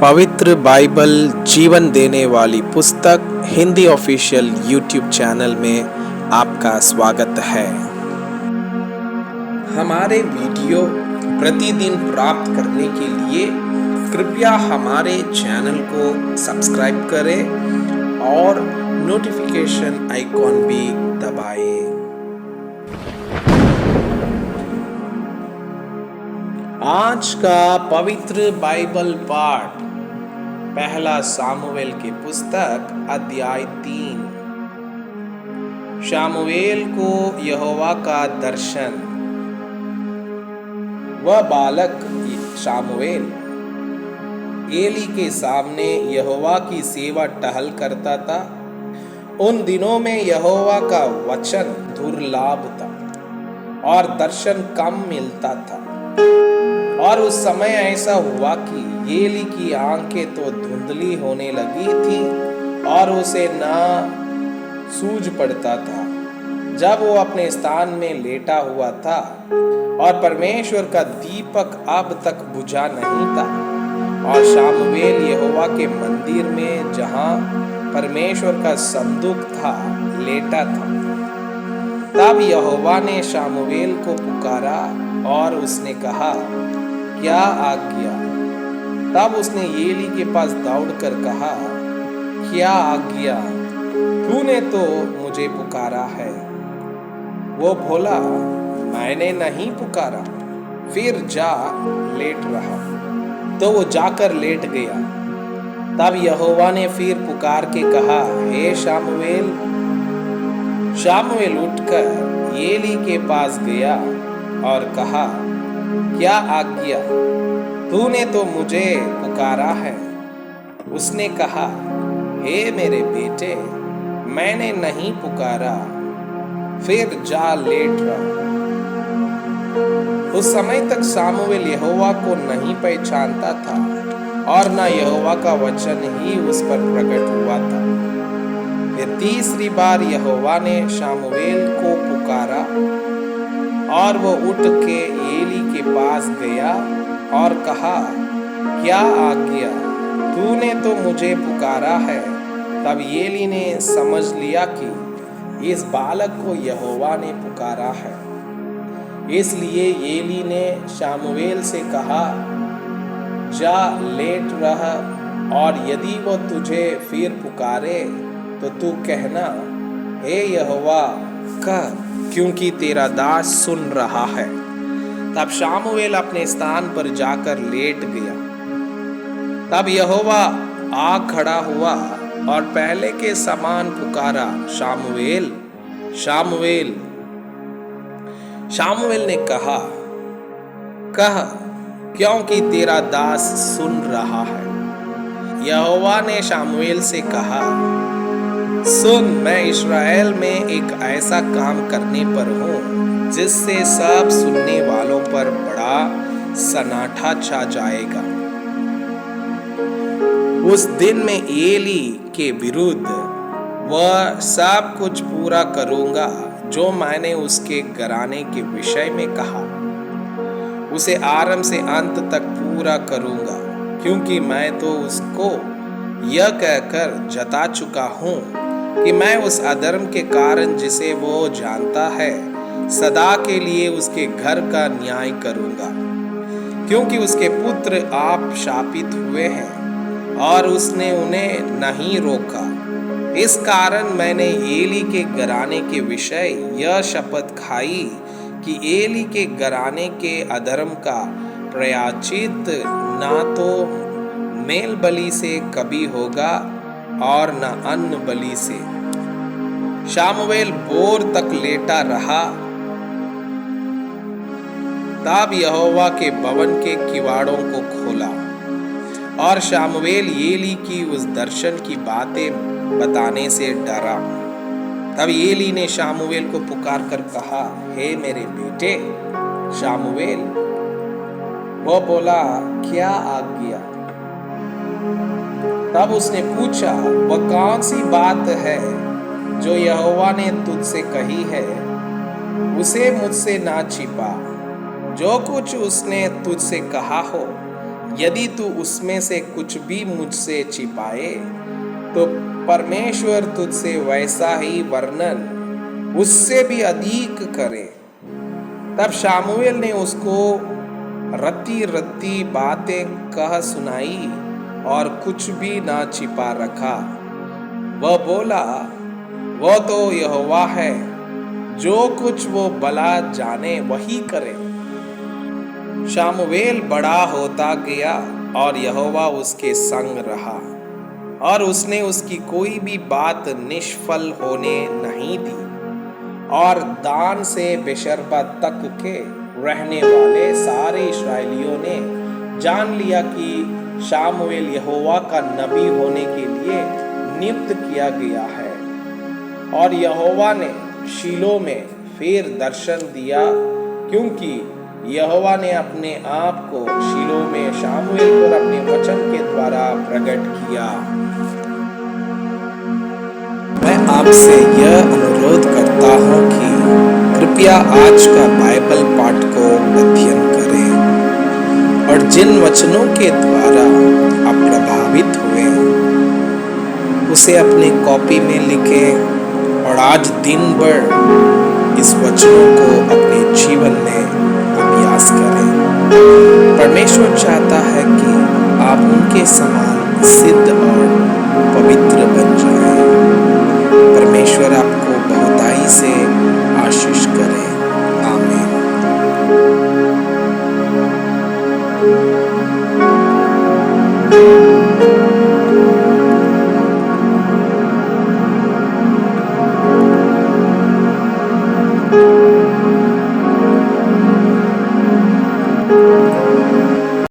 पवित्र बाइबल जीवन देने वाली पुस्तक हिंदी ऑफिशियल यूट्यूब चैनल में आपका स्वागत है। हमारे वीडियो प्रतिदिन प्राप्त करने के लिए कृपया हमारे चैनल को सब्सक्राइब करें और नोटिफिकेशन आइकॉन भी दबाएं। आज का पवित्र बाइबल पाठ पहला सामुएल की पुस्तक अध्याय 3। शामुएल को यहोवा का दर्शन। वह बालक शामुएल एली के सामने यहोवा की सेवा टहल करता था। उन दिनों में यहोवा का वचन दुर्लभ था और दर्शन कम मिलता था। और उस समय ऐसा हुआ कि एली की आंखें तो धुंधली होने लगी थी और उसे ना सूझ पड़ता था। जब वो अपने स्थान में लेटा हुआ था और परमेश्वर का दीपक अब तक बुझा नहीं था, और शामुएल यहोवा के मंदिर में जहां परमेश्वर का संदूक था लेटा था। तब यहोवा ने शामुएल को पुकारा और उसने कहा, क्या आज्ञा? तब उसने एली के पास दौड़कर कहा, क्या आज्ञा? तूने तो मुझे पुकारा है। वो बोला, मैंने नहीं पुकारा। फिर जा लेट रहा। तो वो जाकर लेट गया। तब यहोवा ने फिर पुकार के कहा, हे शामुएल। शामुएल उठकर एली के पास गया और कहा, क्या आज्ञा? तूने तो मुझे पुकारा है। उसने कहा, हे मेरे बेटे, मैंने नहीं पुकारा। फिर जा लेट रहा। उस समय तक शामुएल यहोवा को नहीं पहचानता था और न यहोवा का वचन ही उस पर प्रकट हुआ था। फिर तीसरी बार यहोवा ने शामुएल को पुकारा और वो उठ के एली के पास गया और कहा, क्या आज्ञा? तूने तो मुझे पुकारा है। तब एली ने समझ लिया कि इस बालक को यहोवा ने पुकारा है। इसलिए एली ने शामुएल से कहा, जा लेट रह, और यदि वो तुझे फिर पुकारे तो तू कहना, हे यहोवा, कह, क्योंकि तेरा दास सुन रहा है। तब शामुएल अपने स्थान पर जाकर लेट गया। तब यहोवा आ खड़ा हुआ और पहले के समान पुकारा, शामुएल, शामुएल। शामुएल ने कहा, कह, क्योंकि तेरा दास सुन रहा है। यहोवा ने शामुएल से कहा, सुन, मैं इस्राएल में एक ऐसा काम करने पर हूँ जिससे सब सुनने वालों पर बड़ा सन्नाटा छा जाएगा। उस दिन में एली के विरुद्ध वह सब कुछ पूरा करूंगा जो मैंने उसके घराने के विषय में कहा। उसे आरंभ से अंत तक पूरा करूंगा, क्योंकि मैं तो उसको यह कहकर जता चुका हूं कि मैं उस अधर्म के कारण जिसे वो जानता है सदा के लिए उसके घर का न्याय करूंगा, क्योंकि उसके पुत्र आप शापित हुए हैं और उसने उन्हें नहीं रोका। इस कारण मैंने एली के घराने के विषय यह शपथ खाई कि एली के घराने के अधर्म का प्रायश्चित ना तो मेल बलि से कभी होगा और न अन्न बलि से। शामुएल भोर तक लेटा रहा। तब यहोवा के भवन के किवाड़ों को खोला और शामुएल एली की उस दर्शन की बातें बताने से डरा। तब एली ने शामुएल को पुकार कर कहा, हे मेरे बेटे शामुएल। वो बोला, क्या आज्ञा? तब उसने पूछा, वह कौन सी बात है जो यहोवा ने तुझसे कही है? उसे मुझसे ना छिपा। जो कुछ उसने तुझसे कहा हो यदि तू उसमें से कुछ भी मुझसे छिपाए तो परमेश्वर तुझसे वैसा ही वर्णन उससे भी अधिक करे। तब शामुएल ने उसको रत्ती रत्ती बातें कह सुनाई और कुछ भी ना छिपा रखा। वह बोला, वह तो यहोवा है, जो कुछ वो भला जाने वही करे। शामुएल बड़ा होता गया और यहोवा उसके संग रहा और उसने उसकी कोई भी बात निष्फल होने नहीं दी। और दान से बेशर्बा तक के रहने वाले सारे इस्राएलियों ने जान लिया कि शामुएल यहोवा का नबी होने के लिए नियुक्त किया गया है। और यहोवा ने शीलो में फिर दर्शन दिया, क्योंकि यहोवा ने अपने आप को शीलो में शामुएल पर अपने वचन के द्वारा प्रकट किया। मैं आपसे यह अनुरोध करता हूँ कि कृपया आज का बाइबल पाठ को अध्ययन करें और जिन वचनों के द्वारा आप प्रभावित हुए उसे अपने कॉपी में लिखें और आज दिन भर इस वचनों को अपने जीवन में अभ्यास करें। परमेश्वर चाहता है कि आप उनके समान सिद्ध और